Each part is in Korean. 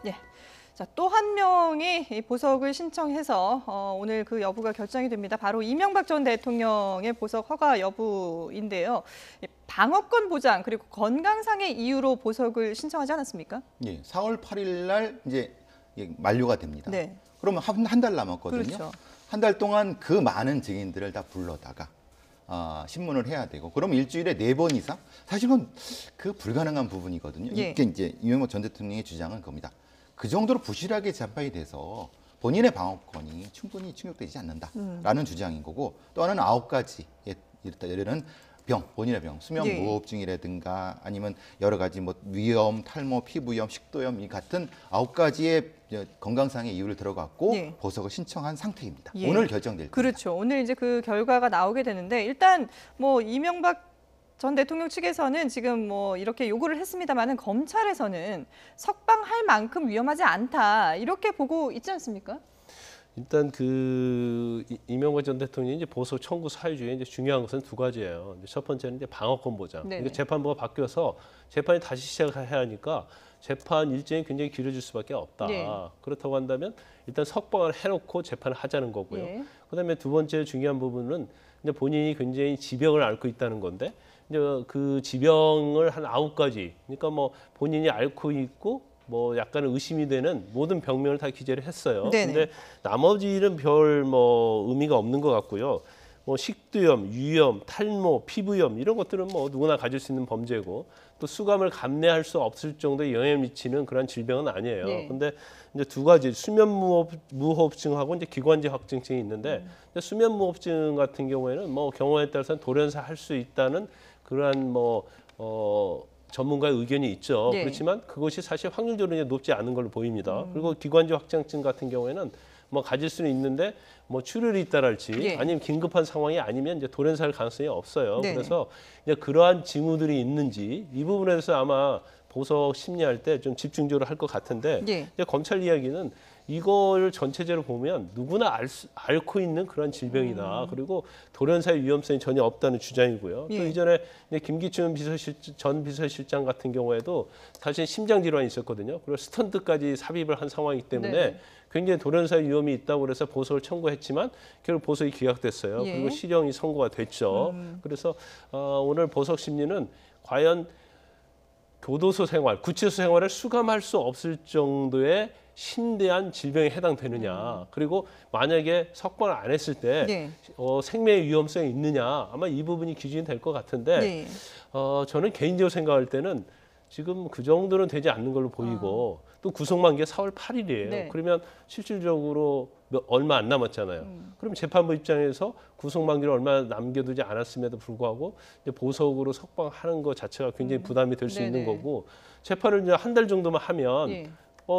예. 자, 또 한 명이 이 보석을 신청해서 오늘 그 여부가 결정이 됩니다. 바로 이명박 전 대통령의 보석 허가 여부인데요. 방어권 보장 그리고 건강상의 이유로 보석을 신청하지 않았습니까? 예, 4월 8일 날 이제 만료가 됩니다. 네. 그러면 한 달 남았거든요. 그렇죠. 한 달 동안 그 많은 증인들을 다 불러다가 신문을 해야 되고, 그럼 일주일에 4번 이상? 사실은 그 불가능한 부분이거든요. 예. 이게 이제 이명박 전 대통령의 주장은 겁니다. 그 정도로 부실하게 재판이 돼서 본인의 방어권이 충분히 충족되지 않는다라는 주장인 거고, 또 하나는 9가지 예를 본인의 병, 수면 예. 무호흡증이라든가 아니면 여러 가지 뭐 위염, 탈모, 피부염, 식도염 이 같은 9가지의 건강상의 이유를 들어갖고 예. 보석을 신청한 상태입니다. 예. 오늘 결정될 겁니다. 그렇죠. 오늘 이제 그 결과가 나오게 되는데 일단 뭐 이명박 전 대통령 측에서는 지금 뭐 이렇게 요구를 했습니다만은 검찰에서는 석방할 만큼 위험하지 않다 이렇게 보고 있지 않습니까? 일단 그 이명박 전 대통령이 이제 보석 청구 사유 중에 이제 중요한 것은 두 가지예요. 첫 번째는 이제 방어권 보장. 그러니까 재판부가 바뀌어서 재판이 다시 시작해야 하니까 재판 일정이 굉장히 길어질 수밖에 없다. 네. 그렇다고 한다면 일단 석방을 해놓고 재판을 하자는 거고요. 네. 그다음에 두 번째 중요한 부분은 이제 본인이 굉장히 지병을 앓고 있다는 건데 이제 그 지병을 한 9가지. 그러니까 뭐 본인이 앓고 있고 뭐 약간 의심이 되는 모든 병명을 다 기재를 했어요. 네네. 근데 나머지는 별 뭐 의미가 없는 것 같고요. 뭐 식도염, 위염, 탈모, 피부염 이런 것들은 뭐 누구나 가질 수 있는 범죄고 또 수감을 감내할 수 없을 정도의 영향을 미치는 그런 질병은 아니에요. 네. 근데 이제 두 가지 수면 무호흡증하고 이제 기관지 확증증이 있는데 수면 무호흡증 같은 경우에는 뭐 경우에 따라서는 돌연사 할 수 있다는 그러한 전문가의 의견이 있죠. 네. 그렇지만 그것이 사실 확률적으로 높지 않은 걸로 보입니다. 그리고 기관지 확장증 같은 경우에는 뭐 가질 수는 있는데 뭐 출혈이 있다랄지 예. 아니면 긴급한 상황이 아니면 이제 돌연사할 가능성이 없어요. 네네. 그래서 이제 그러한 징후들이 있는지 이 부분에 대해서 아마 보석 심리할 때 좀 집중적으로 할 것 같은데 예. 이제 검찰 이야기는 이걸 전체적으로 보면 누구나 앓고 있는 그런 질병이다. 그리고 돌연사의 위험성이 전혀 없다는 주장이고요. 예. 또 이전에 김기춘 전 비서실장 같은 경우에도 사실 심장 질환이 있었거든요. 그리고 스턴트까지 삽입을 한 상황이기 때문에 네네. 굉장히 돌연사의 위험이 있다고 그래서 보석을 청구했지만 결국 보석이 기각됐어요. 예. 그리고 실형이 선고가 됐죠. 그래서 오늘 보석 심리는 과연 교도소 생활, 구치소 생활을 수감할 수 없을 정도의 심대한 질병에 해당되느냐. 그리고 만약에 석방을 안 했을 때 네. 생명의 위험성이 있느냐. 아마 이 부분이 기준이 될 것 같은데 네. 저는 개인적으로 생각할 때는 지금 그 정도는 되지 않는 걸로 보이고 또 구속만기가 4월 8일이에요. 네. 그러면 실질적으로 얼마 안 남았잖아요. 그럼 재판부 입장에서 구속만기를 얼마 남겨두지 않았음에도 불구하고 이제 보석으로 석방하는 것 자체가 굉장히 부담이 될 수 있는 네네. 거고 재판을 이제 한 달 정도만 하면 예.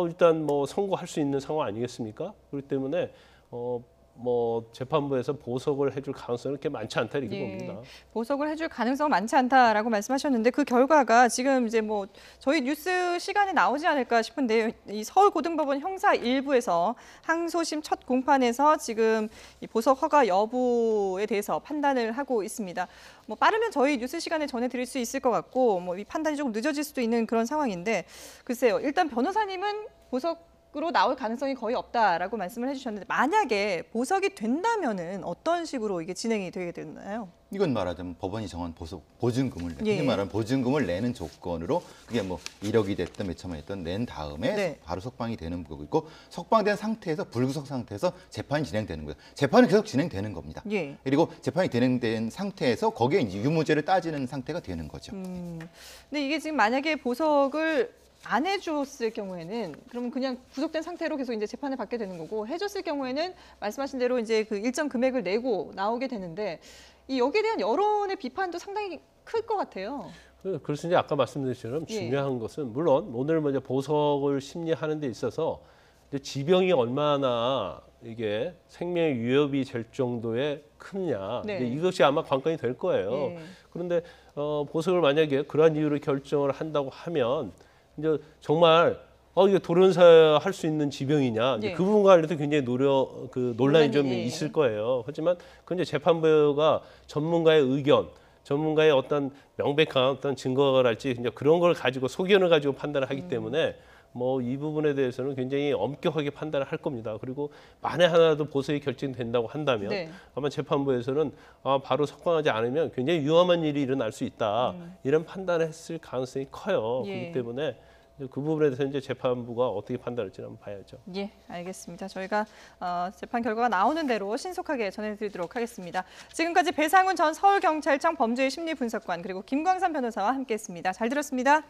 일단 뭐 선고할 수 있는 상황 아니겠습니까? 그렇기 때문에 뭐 재판부에서 보석을 해줄 가능성은 그렇게 많지 않다 이렇게 예. 봅니다. 보석을 해줄 가능성은 많지 않다라고 말씀하셨는데 그 결과가 지금 이제 뭐 저희 뉴스 시간에 나오지 않을까 싶은데요. 이 서울고등법원 형사 1부에서 항소심 첫 공판에서 지금 이 보석 허가 여부에 대해서 판단을 하고 있습니다. 뭐 빠르면 저희 뉴스 시간에 전해드릴 수 있을 것 같고 뭐 이 판단이 조금 늦어질 수도 있는 그런 상황인데 글쎄요. 일단 변호사님은 보석으로 나올 가능성이 거의 없다라고 말씀을 해주셨는데 만약에 보석이 된다면은 어떤 식으로 이게 진행이 되게 되나요? 이건 말하자면 법원이 정한 보증금을 예. 흔히 말하는 보증금을 내는 조건으로 그게 뭐 1억이 됐든 몇 천만이 됐든 낸 다음에 네. 바로 석방이 되는 거고 있고 석방된 상태에서 불구속 상태에서 재판이 진행되는 거예요. 재판은 계속 진행되는 겁니다. 예. 그리고 재판이 진행된 상태에서 거기에 이제 유무죄를 따지는 상태가 되는 거죠. 근데 이게 지금 만약에 보석을 안 해줬을 경우에는 그러면 그냥 구속된 상태로 계속 이제 재판을 받게 되는 거고 해줬을 경우에는 말씀하신 대로 이제 그 일정 금액을 내고 나오게 되는데 이 여기에 대한 여론의 비판도 상당히 클 것 같아요. 그래서 이제 아까 말씀드린 것처럼 예. 중요한 것은 물론 오늘 먼저 보석을 심리하는 데 있어서 이제 지병이 얼마나 이게 생명의 위협이 될 정도의 크냐 네. 이제 이것이 아마 관건이 될 거예요. 예. 그런데 보석을 만약에 그러한 이유로 결정을 한다고 하면 이제 정말 이게 돌연사할 수 있는 지병이냐 이제 예. 그 부분 관련해서 굉장히 논란이 좀 예. 있을 거예요. 하지만 그 이제 재판부가 전문가의 의견, 전문가의 어떤 명백한 어떤 증거랄지 이제 그런 걸 가지고 소견을 가지고 판단을 하기 때문에 뭐 이 부분에 대해서는 굉장히 엄격하게 판단을 할 겁니다. 그리고 만에 하나라도 보석이 결정된다고 한다면 네. 아마 재판부에서는 바로 석방하지 않으면 굉장히 위험한 일이 일어날 수 있다. 이런 판단을 했을 가능성이 커요. 예. 그렇기 때문에 그 부분에 대해서 이제 재판부가 어떻게 판단할지 한번 봐야죠. 예, 알겠습니다. 저희가 재판 결과가 나오는 대로 신속하게 전해드리도록 하겠습니다. 지금까지 배상훈 전 서울경찰청 범죄심리분석관 그리고 김광삼 변호사와 함께했습니다. 잘 들었습니다.